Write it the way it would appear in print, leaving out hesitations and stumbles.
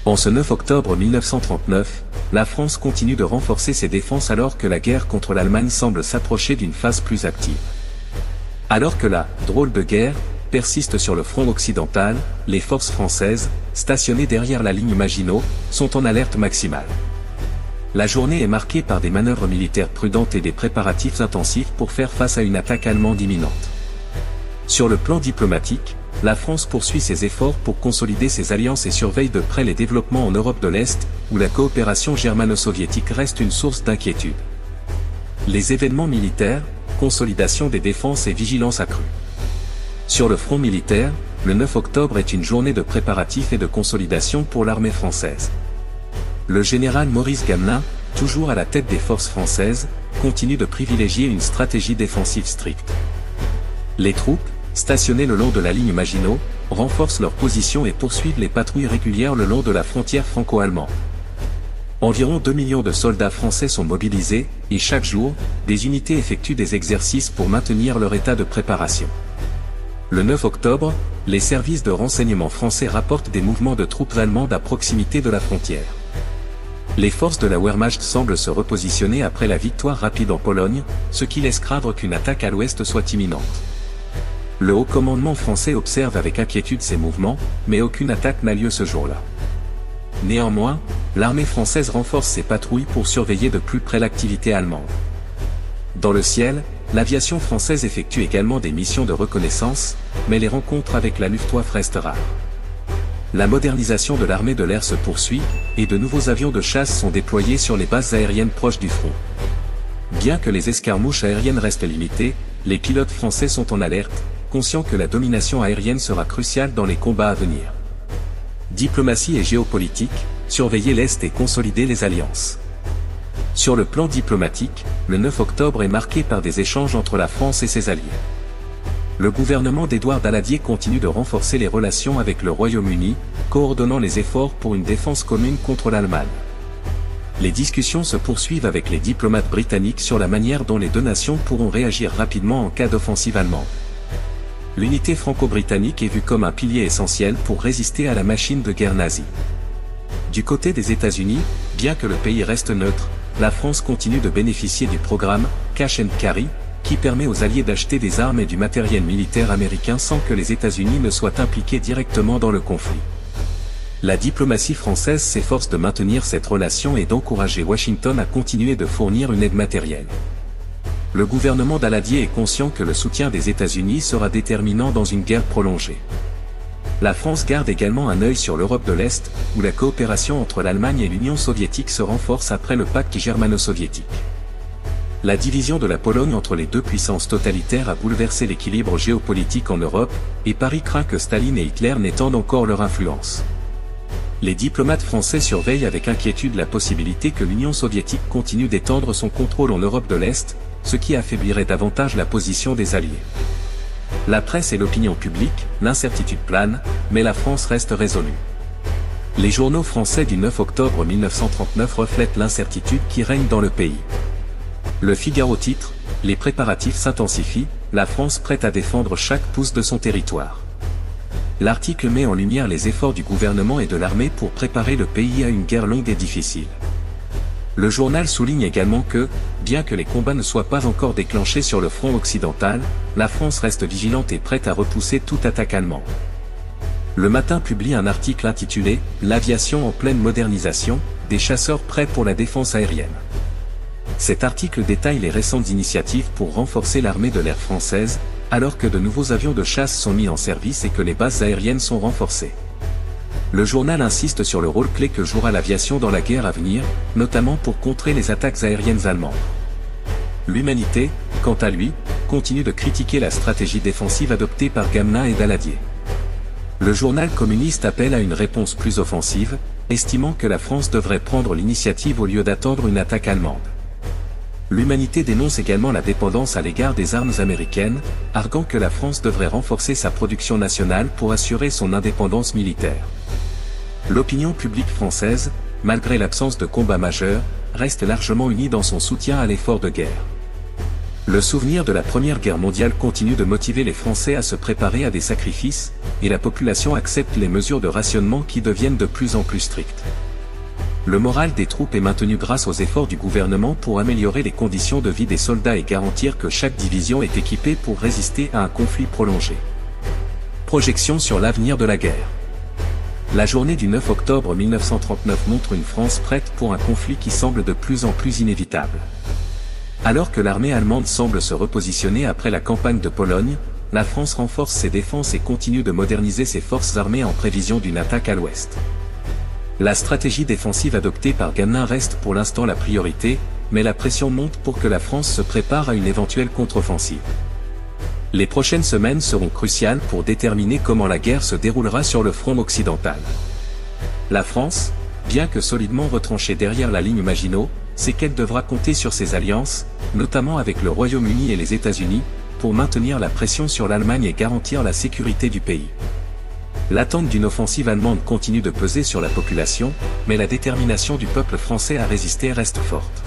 En ce 9 octobre 1939, la France continue de renforcer ses défenses alors que la guerre contre l'Allemagne semble s'approcher d'une phase plus active. Alors que la « drôle de guerre » persiste sur le front occidental, les forces françaises, stationnées derrière la ligne Maginot, sont en alerte maximale. La journée est marquée par des manœuvres militaires prudentes et des préparatifs intensifs pour faire face à une attaque allemande imminente. Sur le plan diplomatique, la France poursuit ses efforts pour consolider ses alliances et surveille de près les développements en Europe de l'Est, où la coopération germano-soviétique reste une source d'inquiétude. Les événements militaires, consolidation des défenses et vigilance accrue. Sur le front militaire, le 9 octobre est une journée de préparatifs et de consolidation pour l'armée française. Le général Maurice Gamelin, toujours à la tête des forces françaises, continue de privilégier une stratégie défensive stricte. Les troupes, stationnées le long de la ligne Maginot, renforcent leur position et poursuivent les patrouilles régulières le long de la frontière franco-allemande. Environ 2 millions de soldats français sont mobilisés, et chaque jour, des unités effectuent des exercices pour maintenir leur état de préparation. Le 9 octobre, les services de renseignement français rapportent des mouvements de troupes allemandes à proximité de la frontière. Les forces de la Wehrmacht semblent se repositionner après la victoire rapide en Pologne, ce qui laisse craindre qu'une attaque à l'ouest soit imminente. Le haut commandement français observe avec inquiétude ces mouvements, mais aucune attaque n'a lieu ce jour-là. Néanmoins, l'armée française renforce ses patrouilles pour surveiller de plus près l'activité allemande. Dans le ciel, l'aviation française effectue également des missions de reconnaissance, mais les rencontres avec la Luftwaffe restent rares. La modernisation de l'armée de l'air se poursuit, et de nouveaux avions de chasse sont déployés sur les bases aériennes proches du front. Bien que les escarmouches aériennes restent limitées, les pilotes français sont en alerte, conscients que la domination aérienne sera cruciale dans les combats à venir. Diplomatie et géopolitique, surveiller l'Est et consolider les alliances. Sur le plan diplomatique, le 9 octobre est marqué par des échanges entre la France et ses alliés. Le gouvernement d'Édouard Daladier continue de renforcer les relations avec le Royaume-Uni, coordonnant les efforts pour une défense commune contre l'Allemagne. Les discussions se poursuivent avec les diplomates britanniques sur la manière dont les deux nations pourront réagir rapidement en cas d'offensive allemande. L'unité franco-britannique est vue comme un pilier essentiel pour résister à la machine de guerre nazie. Du côté des États-Unis, bien que le pays reste neutre, la France continue de bénéficier du programme Cash and Carry, qui permet aux alliés d'acheter des armes et du matériel militaire américain sans que les États-Unis ne soient impliqués directement dans le conflit. La diplomatie française s'efforce de maintenir cette relation et d'encourager Washington à continuer de fournir une aide matérielle. Le gouvernement Daladier est conscient que le soutien des États-Unis sera déterminant dans une guerre prolongée. La France garde également un œil sur l'Europe de l'Est, où la coopération entre l'Allemagne et l'Union soviétique se renforce après le pacte germano-soviétique. La division de la Pologne entre les deux puissances totalitaires a bouleversé l'équilibre géopolitique en Europe, et Paris craint que Staline et Hitler n'étendent encore leur influence. Les diplomates français surveillent avec inquiétude la possibilité que l'Union soviétique continue d'étendre son contrôle en Europe de l'Est, ce qui affaiblirait davantage la position des Alliés. La presse et l'opinion publique, l'incertitude plane, mais la France reste résolue. Les journaux français du 9 octobre 1939 reflètent l'incertitude qui règne dans le pays. Le Figaro titre « Les préparatifs s'intensifient, la France prête à défendre chaque pouce de son territoire ». L'article met en lumière les efforts du gouvernement et de l'armée pour préparer le pays à une guerre longue et difficile. Le journal souligne également que, bien que les combats ne soient pas encore déclenchés sur le front occidental, la France reste vigilante et prête à repousser toute attaque allemande. Le Matin publie un article intitulé « L'aviation en pleine modernisation, des chasseurs prêts pour la défense aérienne ». Cet article détaille les récentes initiatives pour renforcer l'armée de l'air française, alors que de nouveaux avions de chasse sont mis en service et que les bases aériennes sont renforcées. Le journal insiste sur le rôle clé que jouera l'aviation dans la guerre à venir, notamment pour contrer les attaques aériennes allemandes. L'Humanité, quant à lui, continue de critiquer la stratégie défensive adoptée par Gamelin et Daladier. Le journal communiste appelle à une réponse plus offensive, estimant que la France devrait prendre l'initiative au lieu d'attendre une attaque allemande. L'Humanité dénonce également la dépendance à l'égard des armes américaines, arguant que la France devrait renforcer sa production nationale pour assurer son indépendance militaire. L'opinion publique française, malgré l'absence de combats majeurs, reste largement unie dans son soutien à l'effort de guerre. Le souvenir de la Première Guerre mondiale continue de motiver les Français à se préparer à des sacrifices, et la population accepte les mesures de rationnement qui deviennent de plus en plus strictes. Le moral des troupes est maintenu grâce aux efforts du gouvernement pour améliorer les conditions de vie des soldats et garantir que chaque division est équipée pour résister à un conflit prolongé. Projection sur l'avenir de la guerre. La journée du 9 octobre 1939 montre une France prête pour un conflit qui semble de plus en plus inévitable. Alors que l'armée allemande semble se repositionner après la campagne de Pologne, la France renforce ses défenses et continue de moderniser ses forces armées en prévision d'une attaque à l'ouest. La stratégie défensive adoptée par Gamelin reste pour l'instant la priorité, mais la pression monte pour que la France se prépare à une éventuelle contre-offensive. Les prochaines semaines seront cruciales pour déterminer comment la guerre se déroulera sur le front occidental. La France, bien que solidement retranchée derrière la ligne Maginot, sait qu'elle devra compter sur ses alliances, notamment avec le Royaume-Uni et les États-Unis, pour maintenir la pression sur l'Allemagne et garantir la sécurité du pays. L'attente d'une offensive allemande continue de peser sur la population, mais la détermination du peuple français à résister reste forte.